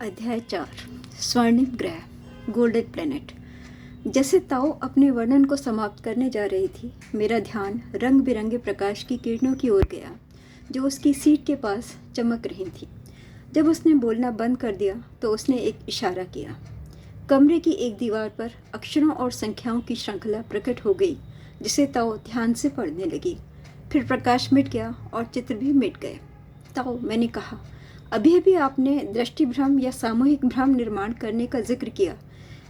अध्याय 4 स्वर्णिम ग्रह गोल्डन प्लेनेट। जैसे ताओ अपने वर्णन को समाप्त करने जा रही थी, मेरा ध्यान रंग बिरंगे प्रकाश की किरणों की ओर गया जो उसकी सीट के पास चमक रही थी। जब उसने बोलना बंद कर दिया तो उसने एक इशारा किया। कमरे की एक दीवार पर अक्षरों और संख्याओं की श्रृंखला प्रकट हो गई, जिसे ताओ ध्यान से पढ़ने लगी। फिर प्रकाश मिट गया और चित्र भी मिट गए। ताओ, मैंने कहा, अभी भी आपने दृष्टिभ्रम या सामूहिक भ्रम निर्माण करने का जिक्र किया।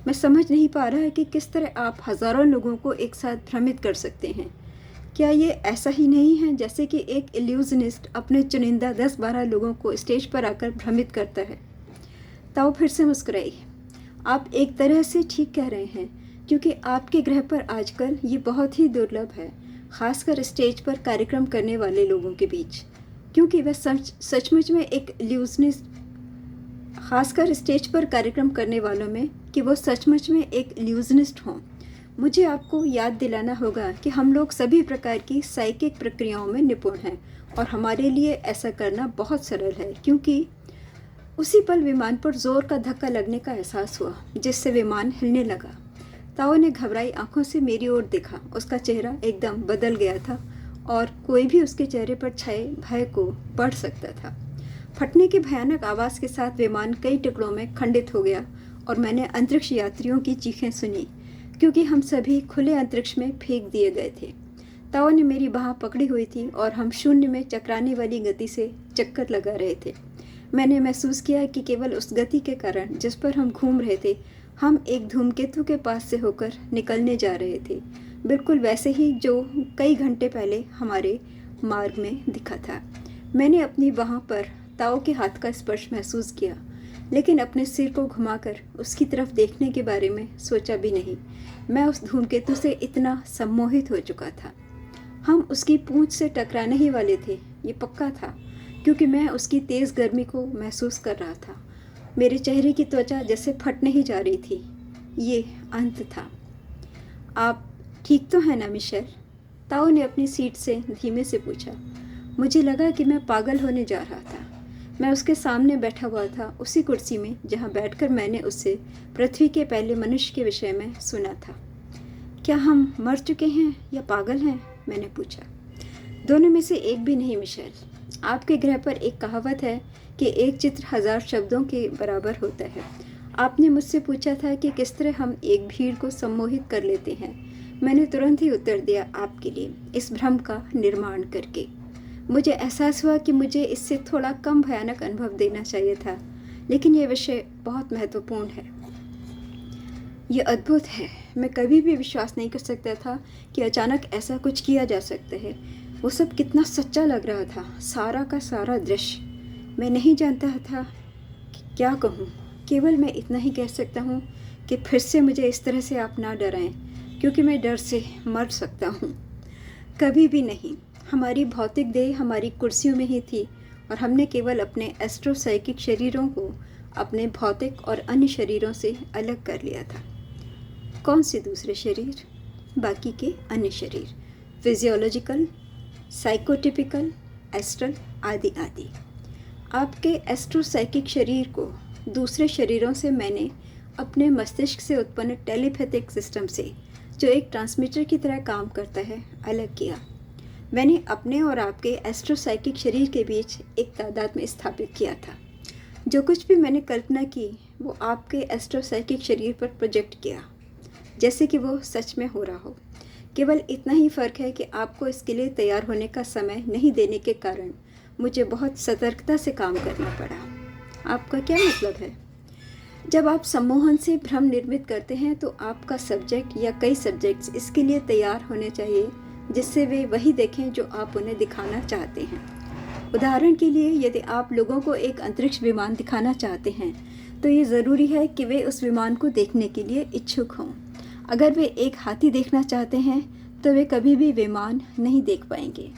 मैं समझ नहीं पा रहा है कि किस तरह आप हजारों लोगों को एक साथ भ्रमित कर सकते हैं। क्या ये ऐसा ही नहीं है जैसे कि एक इल्यूजनिस्ट अपने चुनिंदा 10-12 लोगों को स्टेज पर आकर भ्रमित करता है? ताओ फिर से मुस्कुराई। आप एक तरह से ठीक कह रहे हैं, क्योंकि आपके ग्रह पर आजकल ये बहुत ही दुर्लभ है, खासकर स्टेज पर कार्यक्रम करने वाले लोगों के बीच, क्योंकि वह सचमुच में एक इल्यूजनिस्ट, खासकर स्टेज पर कार्यक्रम करने वालों में कि वो सचमुच में एक इल्यूजनिस्ट हों। मुझे आपको याद दिलाना होगा कि हम लोग सभी प्रकार की साइकिक प्रक्रियाओं में निपुण हैं और हमारे लिए ऐसा करना बहुत सरल है, क्योंकि उसी पल विमान पर जोर का धक्का लगने का एहसास हुआ, जिससे विमान हिलने लगा। ताओ ने घबराई आंखों से मेरी ओर देखा। उसका चेहरा एकदम बदल गया था और कोई भी उसके चेहरे पर छाए भय को पढ़ सकता था। फटने की भयानक आवाज़ के साथ विमान कई टुकड़ों में खंडित हो गया और मैंने अंतरिक्ष यात्रियों की चीखें सुनी, क्योंकि हम सभी खुले अंतरिक्ष में फेंक दिए गए थे। ताओ ने मेरी बाह पकड़ी हुई थी और हम शून्य में चकराने वाली गति से चक्कर लगा रहे थे। मैंने महसूस किया कि केवल उस गति के कारण जिस पर हम घूम रहे थे, हम एक धूमकेतु के पास से होकर निकलने जा रहे थे, बिल्कुल वैसे ही जो कई घंटे पहले हमारे मार्ग में दिखा था। मैंने अपनी बाह पर ताओ के हाथ का स्पर्श महसूस किया, लेकिन अपने सिर को घुमाकर उसकी तरफ देखने के बारे में सोचा भी नहीं। मैं उस धूमकेतु से इतना सम्मोहित हो चुका था। हम उसकी पूंछ से टकराने ही वाले थे, ये पक्का था, क्योंकि मैं उसकी तेज़ गर्मी को महसूस कर रहा था। मेरे चेहरे की त्वचा जैसे फटने ही जा रही थी। ये अंत था। आप ठीक तो है ना मिशेल? ताओ ने अपनी सीट से धीमे से पूछा। मुझे लगा कि मैं पागल होने जा रहा था। मैं उसके सामने बैठा हुआ था, उसी कुर्सी में जहाँ बैठकर मैंने उससे पृथ्वी के पहले मनुष्य के विषय में सुना था। क्या हम मर चुके हैं या पागल हैं? मैंने पूछा। दोनों में से एक भी नहीं मिशेल। आपके ग्रह पर एक कहावत है कि एक चित्र 1000 शब्दों के बराबर होता है। आपने मुझसे पूछा था कि किस तरह हम एक भीड़ को सम्मोहित कर लेते हैं। मैंने तुरंत ही उत्तर दिया, आपके लिए, इस भ्रम का निर्माण करके। मुझे एहसास हुआ कि मुझे इससे थोड़ा कम भयानक अनुभव देना चाहिए था, लेकिन यह विषय बहुत महत्वपूर्ण है। यह अद्भुत है। मैं कभी भी विश्वास नहीं कर सकता था कि अचानक ऐसा कुछ किया जा सकता है। वो सब कितना सच्चा लग रहा था, सारा का सारा दृश्य। मैं नहीं जानता था कि क्या कहूँ। केवल मैं इतना ही कह सकता हूँ कि फिर से मुझे इस तरह से आप ना डराएं, क्योंकि मैं डर से मर सकता हूँ। कभी भी नहीं। हमारी भौतिक देह हमारी कुर्सियों में ही थी और हमने केवल अपने एस्ट्रोसाइकिक शरीरों को अपने भौतिक और अन्य शरीरों से अलग कर लिया था। कौन से दूसरे शरीर? बाकी के अन्य शरीर, फिजियोलॉजिकल, साइकोटिपिकल, एस्ट्रल आदि आदि। आपके एस्ट्रोसाइकिक शरीर को दूसरे शरीरों से मैंने अपने मस्तिष्क से उत्पन्न टेलीपैथिक सिस्टम से, जो एक ट्रांसमीटर की तरह काम करता है, अलग किया। मैंने अपने और आपके एस्ट्रोसाइकिक शरीर के बीच एक तादाद में स्थापित किया था। जो कुछ भी मैंने कल्पना की वो आपके एस्ट्रोसाइकिक शरीर पर प्रोजेक्ट किया, जैसे कि वो सच में हो रहा हो। केवल इतना ही फ़र्क है कि आपको इसके लिए तैयार होने का समय नहीं देने के कारण मुझे बहुत सतर्कता से काम करना पड़ा। आपका क्या मतलब है? जब आप सम्मोहन से भ्रम निर्मित करते हैं तो आपका सब्जेक्ट या कई सब्जेक्ट्स इसके लिए तैयार होने चाहिए, जिससे वे वही देखें जो आप उन्हें दिखाना चाहते हैं। उदाहरण के लिए, यदि आप लोगों को एक अंतरिक्ष विमान दिखाना चाहते हैं तो ये ज़रूरी है कि वे उस विमान को देखने के लिए इच्छुक हों। अगर वे एक हाथी देखना चाहते हैं तो वे कभी भी विमान नहीं देख पाएंगे।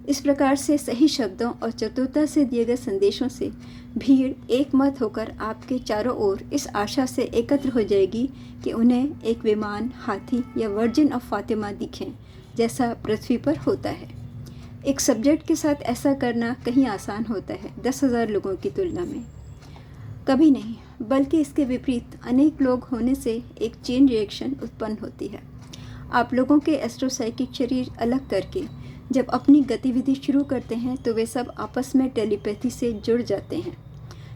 इस प्रकार से सही शब्दों और चतुरता से दिए गए संदेशों से भीड़ एक मत होकर आपके चारों ओर इस आशा से एकत्र हो जाएगी कि उन्हें एक विमान, हाथी या वर्जिन ऑफ फातिमा दिखें, जैसा पृथ्वी पर होता है। एक सब्जेक्ट के साथ ऐसा करना कहीं आसान होता है 10,000 लोगों की तुलना में। कभी नहीं। बल्कि इसके विपरीत अनेक लोग होने से एक चेन रिएक्शन उत्पन्न होती है। आप लोगों के एस्ट्रोसाइकिक शरीर अलग करके जब अपनी गतिविधि शुरू करते हैं तो वे सब आपस में टेलीपैथी से जुड़ जाते हैं।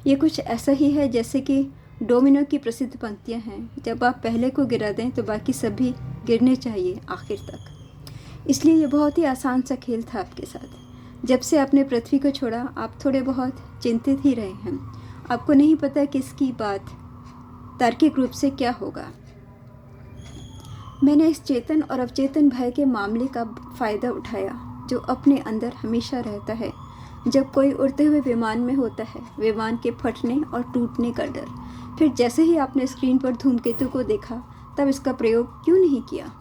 ये कुछ ऐसा ही है जैसे कि डोमिनो की प्रसिद्ध पंक्तियाँ हैं, जब आप पहले को गिरा दें तो बाकी सभी गिरने चाहिए आखिर तक। इसलिए ये बहुत ही आसान सा खेल था आपके साथ। जब से आपने पृथ्वी को छोड़ा आप थोड़े बहुत चिंतित ही रहे हैं। आपको नहीं पता कि इसकी बात तार्किक रूप से क्या होगा। मैंने इस चेतन और अवचेतन भय के मामले का फ़ायदा उठाया जो अपने अंदर हमेशा रहता है जब कोई उड़ते हुए विमान में होता है, विमान के फटने और टूटने का डर। फिर जैसे ही आपने स्क्रीन पर धूमकेतु को देखा तब इसका प्रयोग क्यों नहीं किया?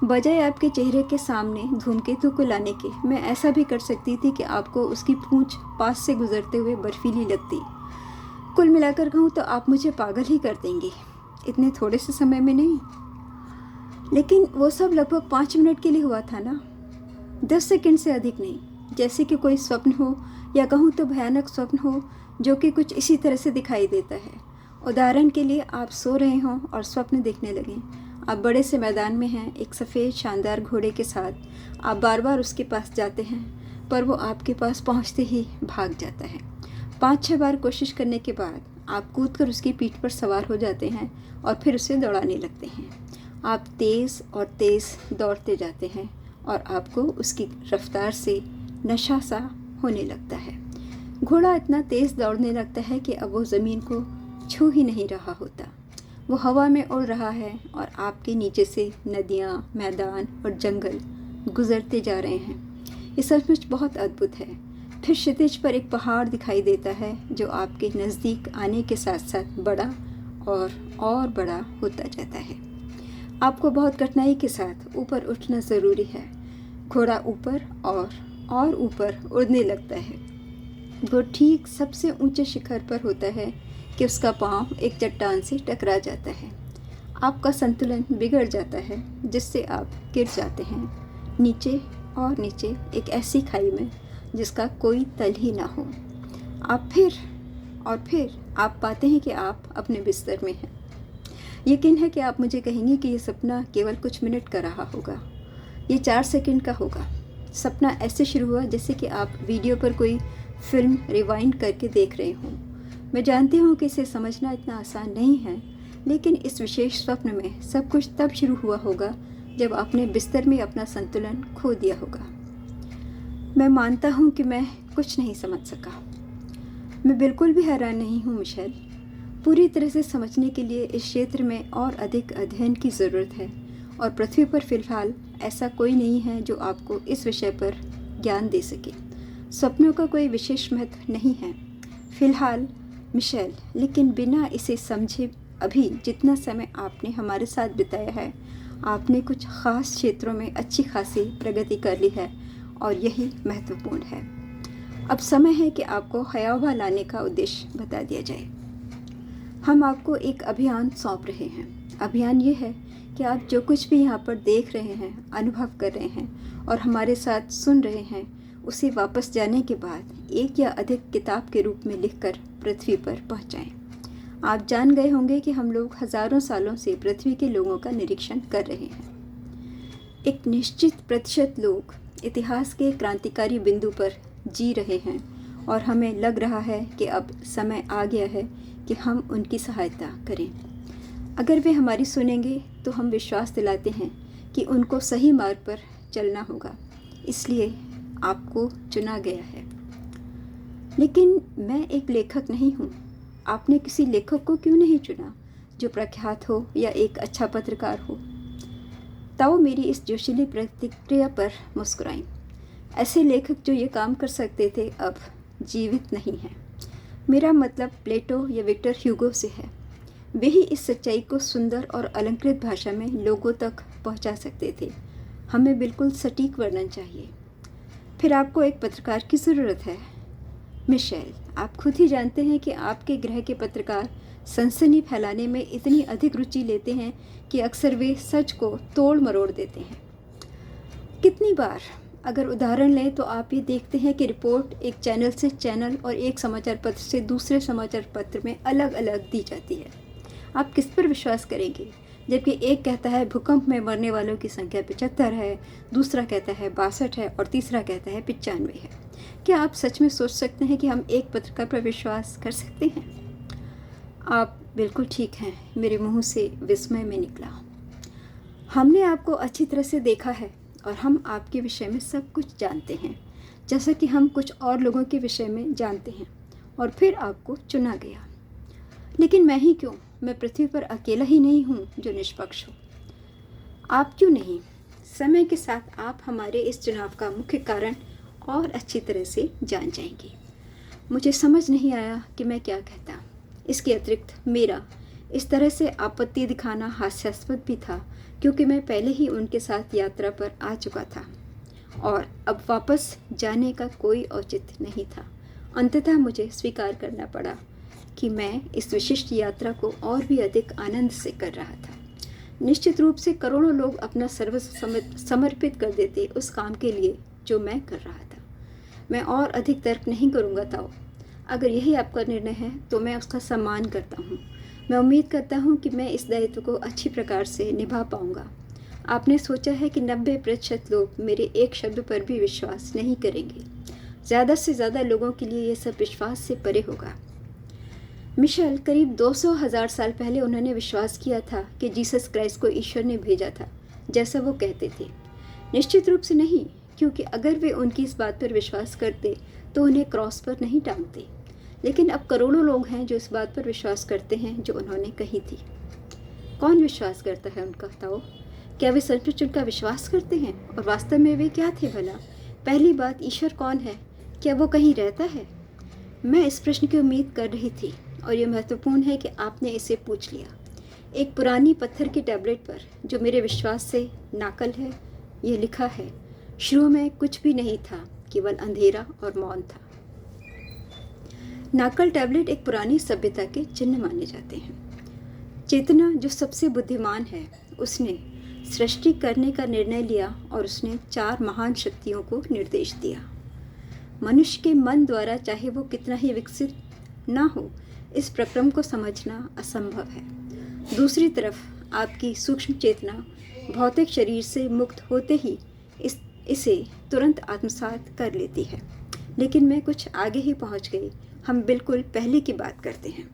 बजाय आपके चेहरे के सामने धूमकेतु को लाने के, मैं ऐसा भी कर सकती थी कि आपको उसकी पूंछ पास से गुजरते हुए बर्फीली लगती। कुल मिलाकर कहूँ तो आप मुझे पागल ही कर देंगे, इतने थोड़े से समय में नहीं। लेकिन वो सब लगभग 5 मिनट के लिए हुआ था ना, 10 सेकंड से अधिक नहीं। जैसे कि कोई स्वप्न हो, या कहूँ तो भयानक स्वप्न हो जो कि कुछ इसी तरह से दिखाई देता है। उदाहरण के लिए आप सो रहे हों और स्वप्न देखने लगें। आप बड़े से मैदान में हैं, एक सफ़ेद शानदार घोड़े के साथ। आप बार बार उसके पास जाते हैं पर वो आपके पास पहुंचते ही भाग जाता है। 5-6 बार कोशिश करने के बाद आप कूदकर उसकी पीठ पर सवार हो जाते हैं और फिर उसे दौड़ाने लगते हैं। आप तेज़ और तेज़ दौड़ते जाते हैं और आपको उसकी रफ्तार से नशा सा होने लगता है। घोड़ा इतना तेज़ दौड़ने लगता है कि अब वो ज़मीन को छू ही नहीं रहा होता। वो हवा में उड़ रहा है और आपके नीचे से नदियाँ, मैदान और जंगल गुजरते जा रहे हैं। ये सचमुच बहुत अद्भुत है। फिर क्षितिज पर एक पहाड़ दिखाई देता है जो आपके नज़दीक आने के साथ साथ बड़ा और बड़ा होता जाता है। आपको बहुत कठिनाई के साथ ऊपर उठना ज़रूरी है। घोड़ा ऊपर और ऊपर उड़ने लगता है। वो ठीक सबसे ऊंचे शिखर पर होता है कि उसका पाँव एक चट्टान से टकरा जाता है। आपका संतुलन बिगड़ जाता है जिससे आप गिर जाते हैं नीचे और नीचे एक ऐसी खाई में जिसका कोई तल ही ना हो। आप फिर आप पाते हैं कि आप अपने बिस्तर में हैं। यकीन है कि आप मुझे कहेंगे कि ये सपना केवल कुछ मिनट का रहा होगा, ये 4 सेकंड का होगा। सपना ऐसे शुरू हुआ जैसे कि आप वीडियो पर कोई फिल्म रिवाइंड करके देख रहे हों। मैं जानती हूँ कि इसे समझना इतना आसान नहीं है, लेकिन इस विशेष स्वप्न में सब कुछ तब शुरू हुआ होगा जब आपने बिस्तर में अपना संतुलन खो दिया होगा। मैं मानता हूँ कि मैं कुछ नहीं समझ सका। मैं बिल्कुल भी हैरान नहीं हूँ मिशेल। पूरी तरह से समझने के लिए इस क्षेत्र में और अधिक अध्ययन की ज़रूरत है और पृथ्वी पर फ़िलहाल ऐसा कोई नहीं है जो आपको इस विषय पर ज्ञान दे सके। सपनों का कोई विशेष महत्व नहीं है फ़िलहाल मिशेल, लेकिन बिना इसे समझे अभी जितना समय आपने हमारे साथ बिताया है, आपने कुछ ख़ास क्षेत्रों में अच्छी खासी प्रगति कर ली है और यही महत्वपूर्ण है। अब समय है कि आपको हयावा लाने का उद्देश्य बता दिया जाए। हम आपको एक अभियान सौंप रहे हैं। अभियान ये है कि आप जो कुछ भी यहाँ पर देख रहे हैं, अनुभव कर रहे हैं और हमारे साथ सुन रहे हैं, उसे वापस जाने के बाद एक या अधिक किताब के रूप में लिखकर पृथ्वी पर पहुँचाएँ। आप जान गए होंगे कि हम लोग हज़ारों सालों से पृथ्वी के लोगों का निरीक्षण कर रहे हैं। एक निश्चित प्रतिशत लोग इतिहास के क्रांतिकारी बिंदु पर जी रहे हैं और हमें लग रहा है कि अब समय आ गया है कि हम उनकी सहायता करें। अगर वे हमारी सुनेंगे तो हम विश्वास दिलाते हैं कि उनको सही मार्ग पर चलना होगा, इसलिए आपको चुना गया है। लेकिन मैं एक लेखक नहीं हूँ। आपने किसी लेखक को क्यों नहीं चुना जो प्रख्यात हो या एक अच्छा पत्रकार हो? ताओ मेरी इस जोशीली प्रतिक्रिया पर मुस्कुराईं। ऐसे लेखक जो ये काम कर सकते थे अब जीवित नहीं हैं। मेरा मतलब प्लेटो या विक्टर ह्यूगो से है। वे ही इस सच्चाई को सुंदर और अलंकृत भाषा में लोगों तक पहुंचा सकते थे। हमें बिल्कुल सटीक वर्णन चाहिए। फिर आपको एक पत्रकार की ज़रूरत है। मिशेल, आप खुद ही जानते हैं कि आपके ग्रह के पत्रकार सनसनी फैलाने में इतनी अधिक रुचि लेते हैं कि अक्सर वे सच को तोड़ मरोड़ देते हैं। कितनी बार अगर उदाहरण लें तो आप ये देखते हैं कि रिपोर्ट एक चैनल से चैनल और एक समाचार पत्र से दूसरे समाचार पत्र में अलग अलग दी जाती है। आप किस पर विश्वास करेंगे? जबकि एक कहता है भूकंप में मरने वालों की संख्या 75 है, दूसरा कहता है 62 है और तीसरा कहता है 95 है। क्या आप सच में सोच सकते हैं कि हम एक पत्रकार पर विश्वास कर सकते हैं? आप बिल्कुल ठीक हैं, मेरे मुंह से विस्मय में निकला। हमने आपको अच्छी तरह से देखा है और हम आपके विषय में सब कुछ जानते हैं, जैसा कि हम कुछ और लोगों के विषय में जानते हैं, और फिर आपको चुना गया। लेकिन मैं ही क्यों? मैं पृथ्वी पर अकेला ही नहीं हूँ जो निष्पक्ष हो। आप क्यों नहीं? समय के साथ आप हमारे इस चुनाव का मुख्य कारण और अच्छी तरह से जान जाएंगे। मुझे समझ नहीं आया कि मैं क्या कहता। इसके अतिरिक्त मेरा इस तरह से आपत्ति दिखाना हास्यास्पद भी था, क्योंकि मैं पहले ही उनके साथ यात्रा पर आ चुका था और अब वापस जाने का औचित्य औचित्य नहीं था। अंततः मुझे स्वीकार करना पड़ा कि मैं इस विशिष्ट यात्रा को और भी अधिक आनंद से कर रहा था। निश्चित रूप से करोड़ों लोग अपना सर्वस्व समर्पित कर देते उस काम के लिए जो मैं कर रहा था। मैं और अधिक तर्क नहीं करूँगा ताओ। अगर यही आपका निर्णय है तो मैं उसका सम्मान करता हूँ। मैं उम्मीद करता हूँ कि मैं इस दायित्व को अच्छी प्रकार से निभा पाऊँगा। आपने सोचा है कि 90% लोग मेरे एक शब्द पर भी विश्वास नहीं करेंगे। ज़्यादा से ज़्यादा लोगों के लिए ये सब विश्वास से परे होगा। मिशेल, करीब 200,000 साल पहले उन्होंने विश्वास किया था कि जीसस क्राइस्ट को ईश्वर ने भेजा था, जैसा वो कहते थे। निश्चित रूप से नहीं, क्योंकि अगर वे उनकी इस बात पर विश्वास करते तो उन्हें क्रॉस पर नहीं टांगते। लेकिन अब करोड़ों लोग हैं जो इस बात पर विश्वास करते हैं जो उन्होंने कही थी। कौन विश्वास करता है उनका ताओ? क्या वे सचमुच उनका विश्वास करते हैं? और वास्तव में वे क्या थे भला? पहली बात, ईश्वर कौन है? क्या वो कहीं रहता है? मैं इस प्रश्न की उम्मीद कर रही थी और ये महत्वपूर्ण है कि आपने इसे पूछ लिया। एक पुरानी पत्थर की टैबलेट पर, जो मेरे विश्वास से नाकल है, ये लिखा है, शुरू में कुछ भी नहीं था, केवल अंधेरा और मौन था। नाकल टैबलेट एक पुरानी सभ्यता के चिन्ह माने जाते हैं। चेतना जो सबसे बुद्धिमान है, उसने सृष्टि करने का निर्णय लिया और उसने 4 महान शक्तियों को निर्देश दिया। मनुष्य के मन द्वारा चाहे वो कितना ही विकसित ना हो, इस प्रक्रम को समझना असंभव है। दूसरी तरफ आपकी सूक्ष्म चेतना भौतिक शरीर से मुक्त होते ही इसे तुरंत आत्मसात कर लेती है। लेकिन मैं कुछ आगे ही पहुंच गई। हम बिल्कुल पहले की बात करते हैं।